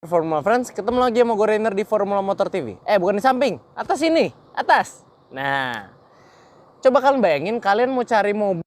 Formula Friends, ketemu lagi sama gue Rainer di Formula Motor TV. Bukan di samping, atas ini, atas. Nah, coba kalian bayangin kalian mau cari mobil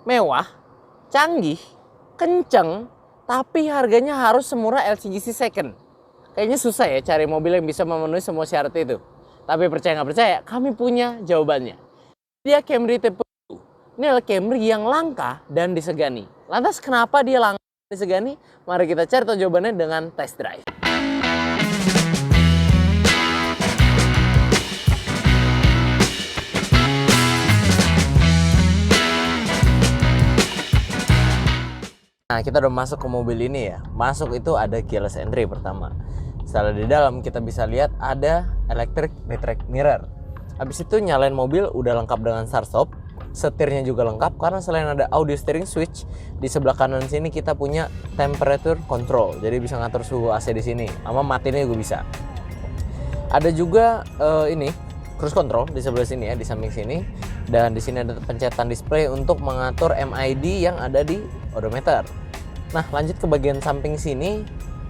mewah, canggih, kenceng, tapi harganya harus semurah LCGC second. Kayaknya susah ya cari mobil yang bisa memenuhi semua syarat itu. Tapi percaya nggak percaya, kami punya jawabannya. Dia Camry tipe 2. Ini adalah Camry yang langka dan disegani. Lantas kenapa dia langka dan disegani? Mari kita cari tahu jawabannya dengan test drive. Nah, kita udah masuk ke mobil ini ya. Masuk itu ada keyless entry pertama. Setelah di dalam kita bisa lihat ada electric retract mirror. Habis itu nyalain mobil udah lengkap dengan start stop. Setirnya juga lengkap karena selain ada audio steering switch, di sebelah kanan sini kita punya temperature control. Jadi bisa ngatur suhu AC di sini. Sama matinya juga bisa. Ada juga ini cruise control di sebelah sini ya, di samping sini. Dan di sini ada pencetan display untuk mengatur MID yang ada di odometer. Nah, lanjut ke bagian samping sini.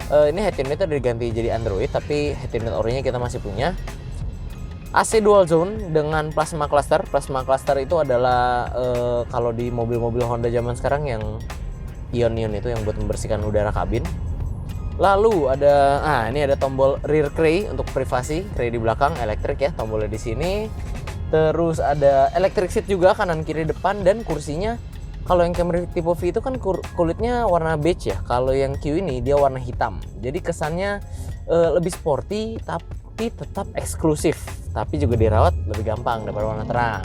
Ini head unitnya diganti jadi Android, tapi head unit orinya kita masih punya. AC dual zone dengan plasma cluster. Plasma cluster itu adalah kalau di mobil-mobil Honda zaman sekarang yang ion-ion itu yang buat membersihkan udara kabin. Lalu ada ini ada tombol rear cray untuk privasi, cray di belakang, elektrik ya, tombolnya di sini. Terus ada electric seat juga kanan kiri depan, dan kursinya kalau yang Camry tipe V itu kan kulitnya warna beige ya. Kalau yang Q ini dia warna hitam. Jadi kesannya lebih sporty tapi tetap eksklusif. Tapi juga dirawat lebih gampang daripada warna terang.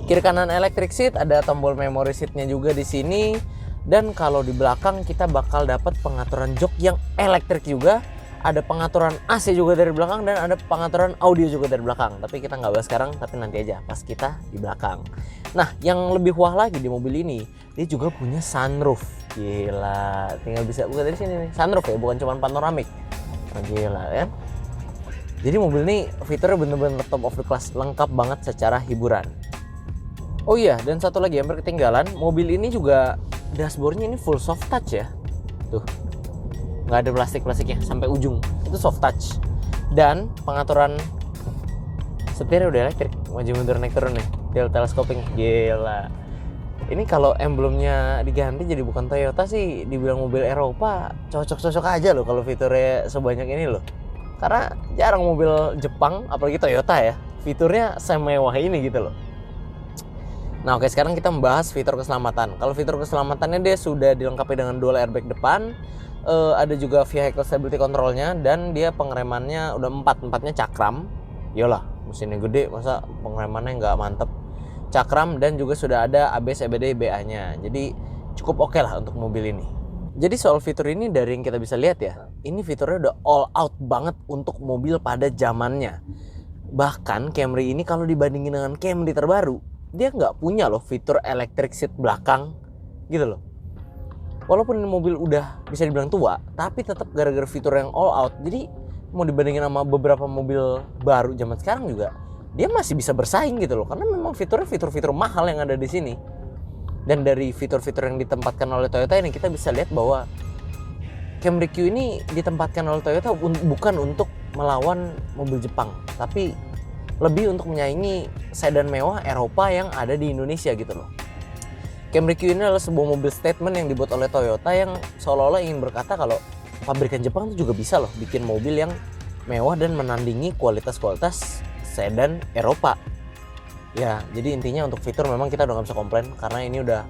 Kiri kanan electric seat, ada tombol memory seatnya juga di sini. Dan kalau di belakang kita bakal dapat pengaturan jok yang elektrik juga. Ada pengaturan AC juga dari belakang dan ada pengaturan audio juga dari belakang. Tapi kita nggak bahas sekarang, tapi nanti aja pas kita di belakang. Nah, yang lebih wah lagi di mobil ini, dia juga punya sunroof. Gila, tinggal bisa buka dari sini nih. Sunroof ya, bukan cuma panoramik. Nah, gila ya. Jadi mobil ini fiturnya bener-bener top of the class, lengkap banget secara hiburan. Oh iya, dan satu lagi yang ketinggalan, mobil ini juga dashboardnya ini full soft touch ya. Tuh, nggak ada plastiknya sampai ujung, itu soft touch. Dan pengaturan setirnya udah elektrik, maju mundur naik turun nih, dual telescoping. Gila, ini kalau emblemnya diganti jadi bukan Toyota sih, dibilang mobil Eropa cocok-cocok aja loh kalau fiturnya sebanyak ini loh. Karena jarang mobil Jepang, apalagi Toyota ya, fiturnya semewah ini gitu loh. Nah oke, sekarang kita membahas fitur keselamatan. Kalau fitur keselamatannya dia sudah dilengkapi dengan dual airbag depan. Ada juga vehicle stability controlnya, dan dia pengeremannya udah empatnya cakram. Yolah, mesinnya gede, masa pengeremannya nggak mantep. Cakram, dan juga sudah ada ABS EBD BA-nya. Jadi cukup oke lah untuk mobil ini. Jadi soal fitur ini dari yang kita bisa lihat ya, ini fiturnya udah all out banget untuk mobil pada zamannya. Bahkan Camry ini kalau dibandingin dengan Camry terbaru, dia nggak punya loh fitur electric seat belakang gitu loh. Walaupun ini mobil udah bisa dibilang tua, tapi tetap gara-gara fitur yang all out. Jadi mau dibandingin sama beberapa mobil baru zaman sekarang juga, dia masih bisa bersaing gitu loh. Karena memang fiturnya fitur-fitur mahal yang ada di sini. Dan dari fitur-fitur yang ditempatkan oleh Toyota ini kita bisa lihat bahwa Camry Q ini ditempatkan oleh Toyota bukan untuk melawan mobil Jepang, tapi lebih untuk menyaingi sedan mewah Eropa yang ada di Indonesia gitu loh. Camry Q ini adalah sebuah mobil statement yang dibuat oleh Toyota yang seolah-olah ingin berkata kalau pabrikan Jepang itu juga bisa loh bikin mobil yang mewah dan menandingi kualitas-kualitas sedan Eropa. Ya, jadi intinya untuk fitur memang kita udah gak bisa komplain karena ini udah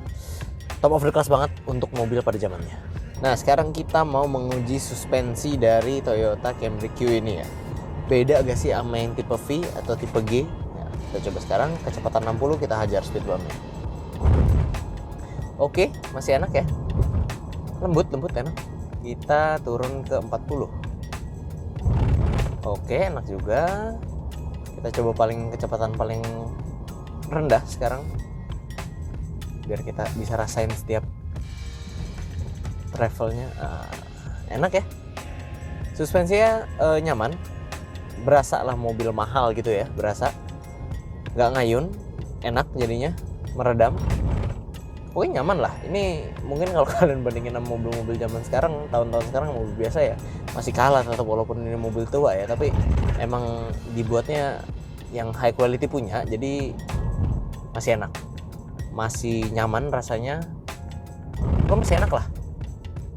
top of the class banget untuk mobil pada zamannya. Nah, sekarang kita mau menguji suspensi dari Toyota Camry Q ini ya. Beda gak sih sama yang tipe V atau tipe G? Ya, kita coba sekarang, kecepatan 60 kita hajar speed bumpnya. Oke, masih enak ya. Lembut enak. Kita turun ke 40. Oke, enak juga. Kita coba kecepatan paling rendah sekarang. Biar kita bisa rasain setiap travelnya. Enak ya. Suspensinya nyaman. Berasa lah mobil mahal gitu ya, berasa. Nggak ngayun, enak jadinya, meredam. pokoknya nyaman lah. Ini mungkin kalau kalian bandingin sama mobil-mobil zaman sekarang, tahun-tahun sekarang mobil biasa ya masih kalah tetap, walaupun ini mobil tua ya, tapi emang dibuatnya yang high quality punya, jadi masih enak, masih nyaman rasanya. Masih enak lah.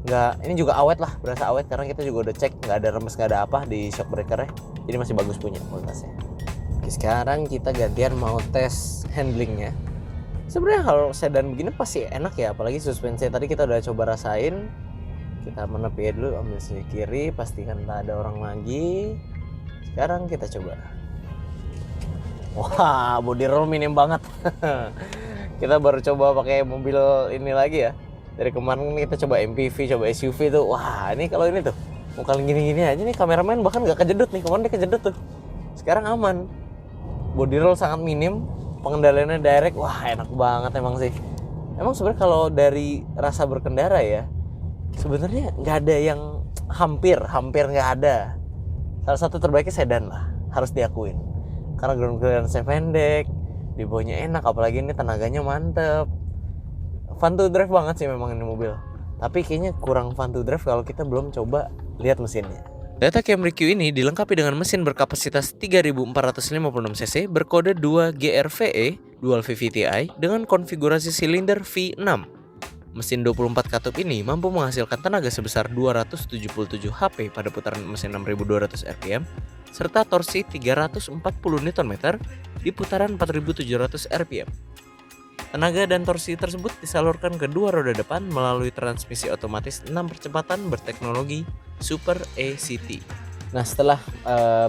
Nggak, ini juga awet lah, berasa awet karena kita juga udah cek nggak ada remes, nggak ada apa di shock breakernya, jadi masih bagus punya kualitasnya. Oke, sekarang kita gantian mau tes handlingnya. Sebenarnya kalau sedan begini pasti enak ya, apalagi suspensi tadi kita udah coba rasain. Kita menepi dulu, ambil sisi kiri, pastikan tak ada orang lagi. Sekarang kita coba. Wah, body roll minim banget. Kita baru coba pakai mobil ini lagi ya. Dari kemarin kita coba MPV, coba SUV tuh. Wah, ini kalau ini tuh muka gini-gini aja nih, kameramen bahkan nggak kejedut nih. Kemarin dia kejedut tuh. Sekarang aman. Body roll sangat minim, pengendaliannya direct. Wah, enak banget emang sih. Emang sebenarnya kalau dari rasa berkendara ya, sebenarnya nggak ada yang hampir nggak ada. Salah satu terbaiknya sedan lah, harus diakuin. Karena ground clearance-nya pendek, di bawahnya enak, apalagi ini tenaganya mantep. Fun to drive banget sih memang ini mobil. Tapi kayaknya kurang fun to drive kalau kita belum coba lihat mesinnya. Data Camry Q ini dilengkapi dengan mesin berkapasitas 3456 cc berkode 2GRVE Dual VVTi dengan konfigurasi silinder V6. Mesin 24 katup ini mampu menghasilkan tenaga sebesar 277 HP pada putaran mesin 6200 rpm serta torsi 340 Nm di putaran 4700 rpm. Tenaga dan torsi tersebut disalurkan ke dua roda depan melalui transmisi otomatis 6 percepatan berteknologi Super ACT. Nah, setelah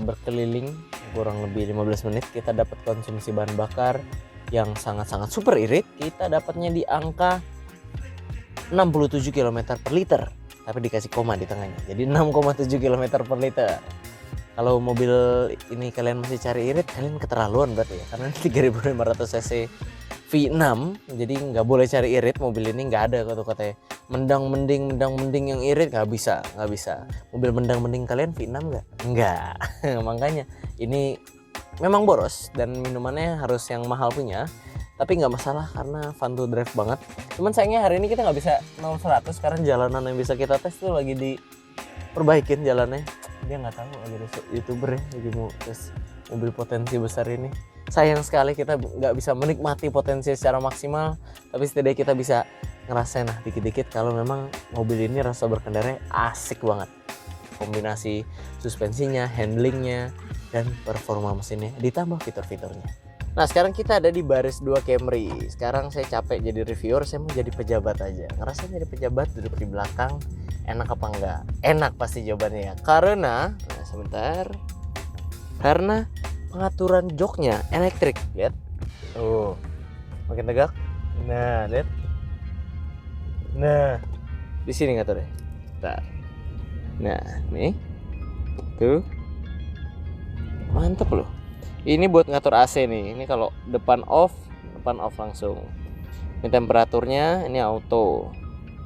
berkeliling kurang lebih 15 menit, kita dapat konsumsi bahan bakar yang sangat-sangat super irit. Kita dapatnya di angka 67 km per liter, tapi dikasih koma di tengahnya, jadi 6,7 km per liter. Kalau mobil ini kalian masih cari irit, kalian keterlaluan berarti ya, karena ini 3500 cc V6, jadi nggak boleh cari irit. Mobil ini nggak ada kata-katanya mendang mending yang irit, nggak bisa. Mobil mending kalian V6 nggak makanya ini memang boros dan minumannya harus yang mahal punya, tapi nggak masalah karena fun to drive banget. Cuman sayangnya hari ini kita nggak bisa 0-100 karena jalanan yang bisa kita tes tuh lagi diperbaikin jalannya. Dia nggak tahu, lagi ada youtuber ya lagi mau tes mobil potensi besar ini. Sayang sekali kita nggak bisa menikmati potensi secara maksimal, tapi setidaknya kita bisa ngerasain lah dikit-dikit kalau memang mobil ini rasa berkendaranya asik banget. Kombinasi suspensinya, handlingnya, dan performa mesinnya ditambah fitur-fiturnya. Nah, sekarang kita ada di baris 2 Camry. Sekarang saya capek jadi reviewer, saya mau jadi pejabat aja. Ngerasain jadi pejabat duduk di belakang enak apa enggak? Enak pasti jawabannya ya. Karena pengaturan joknya elektrik, lihat. Makin tegak. Nah, lihat. Nah, di sini ngaturnya. Bentar. Nah, nih. Tuh. Mantep loh. Ini buat ngatur AC nih. Ini kalau depan off langsung. Ini temperaturnya, ini auto.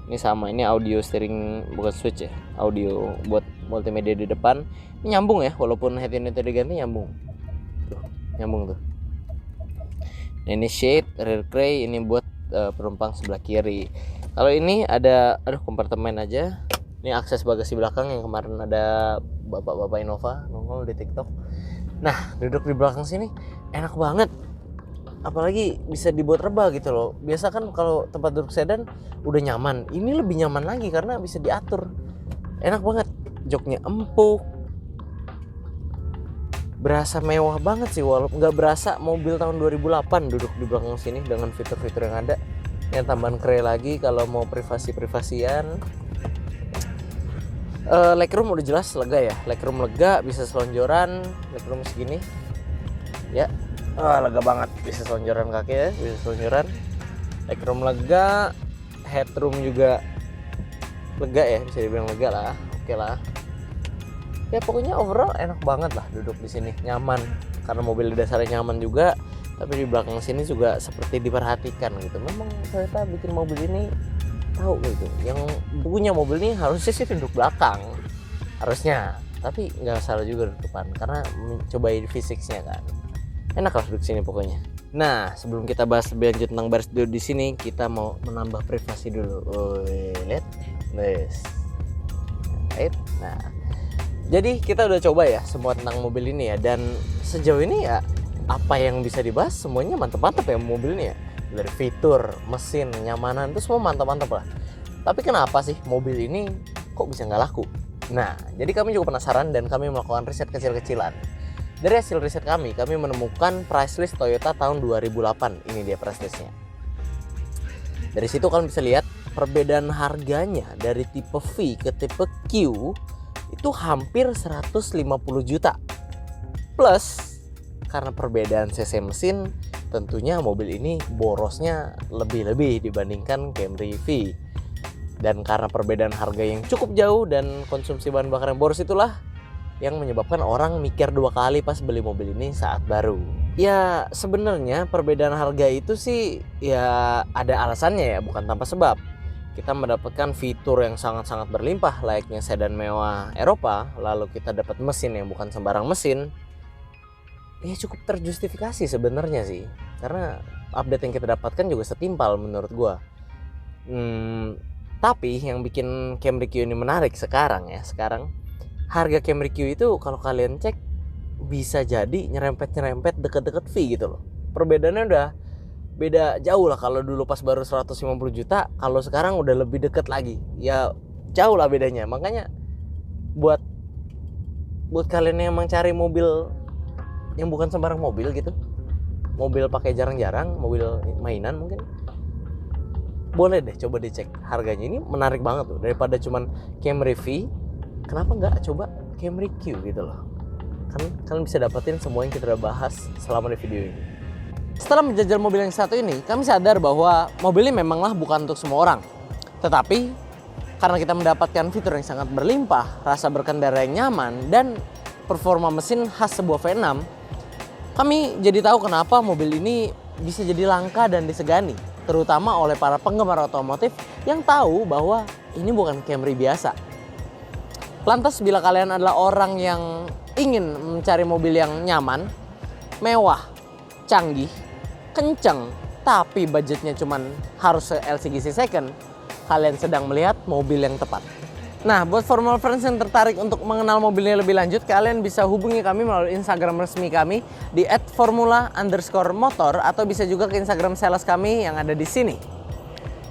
Ini sama, ini audio steering, bukan switch ya. Audio buat multimedia di depan. Ini nyambung ya, walaupun head unitnya diganti nyambung. Nyambung tuh. Nah, ini shade rear tray, ini buat penumpang sebelah kiri. Kalau ini ada kompartemen aja. Ini akses bagasi belakang yang kemarin ada bapak-bapak Innova nongol di TikTok. Nah, duduk di belakang sini enak banget. Apalagi bisa dibuat rebah gitu loh. Biasa kan kalau tempat duduk sedan udah nyaman, ini lebih nyaman lagi karena bisa diatur. Enak banget. Joknya empuk. Berasa mewah banget sih, walaupun nggak berasa mobil tahun 2008 duduk di belakang sini dengan fitur-fitur yang ada. Yang tambahan kre lagi kalau mau privasi-privasian. Legroom udah jelas lega ya. Legroom lega, bisa selonjoran. Legroom segini. Ya. Lega banget, bisa selonjoran kaki ya, bisa selonjoran. Legroom lega, headroom juga lega ya, bisa dibilang lega lah. Oke lah. Ya pokoknya overall enak banget lah duduk di sini, nyaman karena mobil di dasarnya nyaman juga, tapi di belakang sini juga seperti diperhatikan gitu. Memang ternyata bikin mobil ini tahu gitu, yang punya mobil ini harusnya sih duduk belakang harusnya, tapi nggak salah juga duduk depan karena mencobain fisiknya kan. Enak lah duduk sini pokoknya. Nah, sebelum kita bahas lebih lanjut tentang baris dulu di sini, kita mau menambah privasi dulu. Lihat, right. Nah, jadi kita udah coba ya semua tentang mobil ini ya, dan sejauh ini ya apa yang bisa dibahas semuanya mantap-mantap ya mobil ini ya. Dari fitur, mesin, kenyamanan itu semua mantap-mantap lah. Tapi kenapa sih mobil ini kok bisa nggak laku? Nah, jadi kami juga penasaran dan kami melakukan riset kecil-kecilan. Dari hasil riset kami menemukan price list Toyota tahun 2008. Ini dia price listnya. Dari situ kalian bisa lihat perbedaan harganya dari tipe V ke tipe Q itu hampir 150 juta. Plus, karena perbedaan cc mesin, tentunya mobil ini borosnya lebih-lebih dibandingkan Camry V. Dan karena perbedaan harga yang cukup jauh dan konsumsi bahan bakar yang boros, itulah yang menyebabkan orang mikir dua kali pas beli mobil ini saat baru. Ya sebenarnya perbedaan harga itu sih ya ada alasannya ya, bukan tanpa sebab. Kita mendapatkan fitur yang sangat-sangat berlimpah layaknya sedan mewah Eropa, lalu kita dapat mesin yang bukan sembarang mesin. Ya cukup terjustifikasi sebenarnya sih, karena update yang kita dapatkan juga setimpal menurut gua. Tapi yang bikin Camry Q ini menarik sekarang harga Camry Q itu kalau kalian cek bisa jadi nyerempet deket-deket V gitu loh. Perbedaannya udah beda jauh lah. Kalau dulu pas baru 150 juta, kalau sekarang udah lebih deket lagi. Ya jauh lah bedanya. Makanya buat kalian yang emang cari mobil yang bukan sembarang mobil gitu, mobil pakai jarang-jarang, mobil mainan mungkin, boleh deh coba dicek harganya. Ini menarik banget tuh, daripada cuman Camry V, kenapa nggak coba Camry Q gitu loh. Kan kalian bisa dapetin semua yang kita udah bahas selama di video ini. Setelah menjajal mobil yang satu ini, kami sadar bahwa mobil ini memanglah bukan untuk semua orang. Tetapi karena kita mendapatkan fitur yang sangat berlimpah, rasa berkendara yang nyaman, dan performa mesin khas sebuah V6, kami jadi tahu kenapa mobil ini bisa jadi langka dan disegani, terutama oleh para penggemar otomotif yang tahu bahwa ini bukan Camry biasa. Lantas bila kalian adalah orang yang ingin mencari mobil yang nyaman, mewah, canggih, kenceng, tapi budgetnya cuman harus LCGC second, kalian sedang melihat mobil yang tepat. Nah, buat Formula Friends yang tertarik untuk mengenal mobilnya lebih lanjut, kalian bisa hubungi kami melalui Instagram resmi kami di @formula_motor, atau bisa juga ke Instagram sales kami yang ada di sini.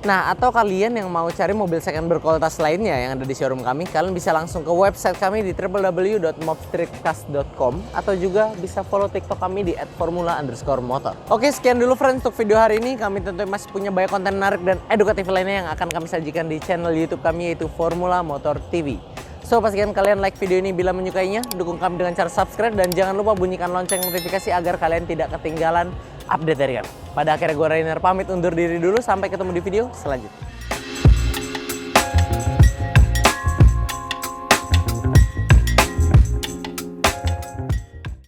Nah, atau kalian yang mau cari mobil second berkualitas lainnya yang ada di showroom kami, kalian bisa langsung ke website kami di www.mobstreetcars.com, atau juga bisa follow TikTok kami di @formula_motor. Oke, sekian dulu friends untuk video hari ini. Kami tentu masih punya banyak konten menarik dan edukatif lainnya yang akan kami sajikan di channel YouTube kami, yaitu Formula Motor TV. So, pastikan kalian like video ini bila menyukainya, dukung kami dengan cara subscribe, dan jangan lupa bunyikan lonceng notifikasi agar kalian tidak ketinggalan update dari kami. Pada akhirnya gue Rainer pamit undur diri dulu, sampai ketemu di video selanjutnya.